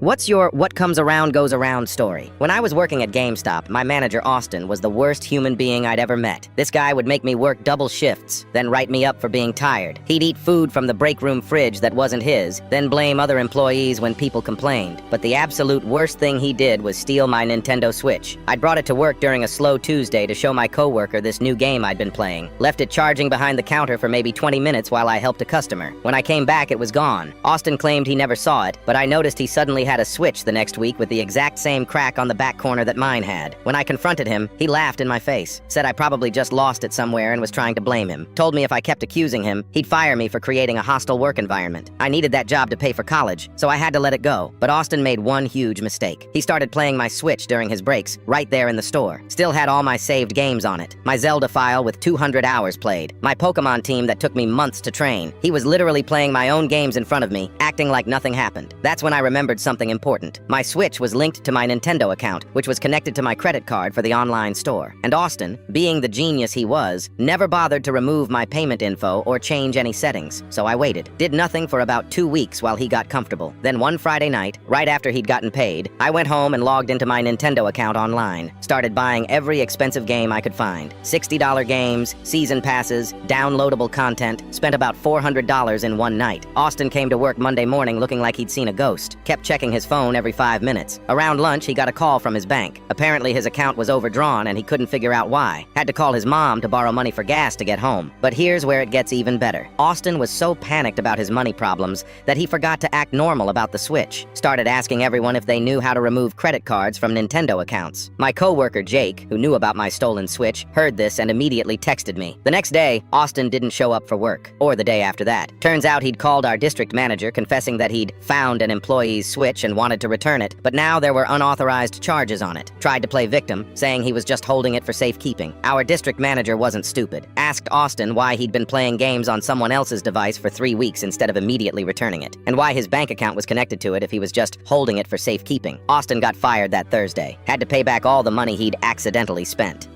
What's your what comes around goes around story? When I was working at GameStop, my manager Austin was the worst human being I'd ever met. This guy would make me work double shifts, then write me up for being tired. He'd eat food from the break room fridge that wasn't his, then blame other employees when people complained. But the absolute worst thing he did was steal my Nintendo Switch. I'd brought it to work during a slow Tuesday to show my coworker this new game I'd been playing. Left it charging behind the counter for maybe 20 minutes while I helped a customer. When I came back, it was gone. Austin claimed he never saw it, but I noticed he suddenly had a Switch the next week with the exact same crack on the back corner that mine had. When I confronted him, he laughed in my face, said I probably just lost it somewhere and was trying to blame him. Told me if I kept accusing him, he'd fire me for creating a hostile work environment. I needed that job to pay for college, so I had to let it go. But Austin made one huge mistake. He started playing my Switch during his breaks, right there in the store. Still had all my saved games on it. My Zelda file with 200 hours played. My Pokemon team that took me months to train. He was literally playing my own games in front of me, acting like nothing happened. That's when I remembered something important. My Switch was linked to my Nintendo account, which was connected to my credit card for the online store. And Austin, being the genius he was, never bothered to remove my payment info or change any settings. So I waited. Did nothing for about 2 weeks while he got comfortable. Then one Friday night, right after he'd gotten paid, I went home and logged into my Nintendo account online. Started buying every expensive game I could find. $60 games, season passes, downloadable content. Spent about $400 in one night. Austin came to work Monday morning looking like he'd seen a ghost. Kept checking his phone every 5 minutes. Around lunch, he got a call from his bank. Apparently his account was overdrawn and he couldn't figure out why. Had to call his mom to borrow money for gas to get home. But here's where it gets even better. Austin was so panicked about his money problems that he forgot to act normal about the Switch. Started asking everyone if they knew how to remove credit cards from Nintendo accounts. My coworker Jake, who knew about my stolen Switch, heard this and immediately texted me. The next day, Austin didn't show up for work, or the day after that. Turns out he'd called our district manager confessing that he'd found an employee's Switch and wanted to return it, but now there were unauthorized charges on it. Tried to play victim, saying he was just holding it for safekeeping. Our district manager wasn't stupid. Asked Austin why he'd been playing games on someone else's device for 3 weeks instead of immediately returning it, and why his bank account was connected to it if he was just holding it for safekeeping. Austin got fired that Thursday. Had to pay back all the money he'd accidentally spent.